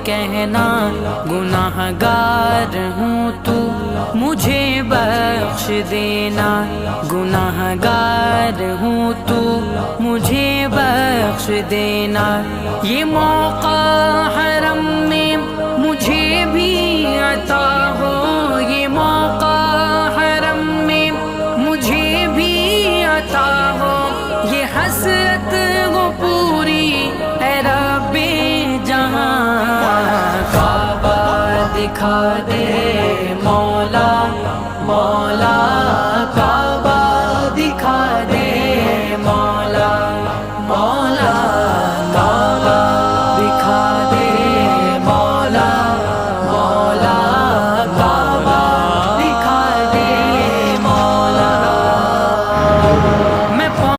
कहना गुनाहगार हूँ तू मुझे बख्श देना, गुनाहगार हूँ तू मुझे बख्श देना। ये मौका हरम में मुझे भी अता हो, ये मौका हरम में मुझे भी अता हो, ये हसरत वो पूरी है रब्बे जहां। काबा दिखा दे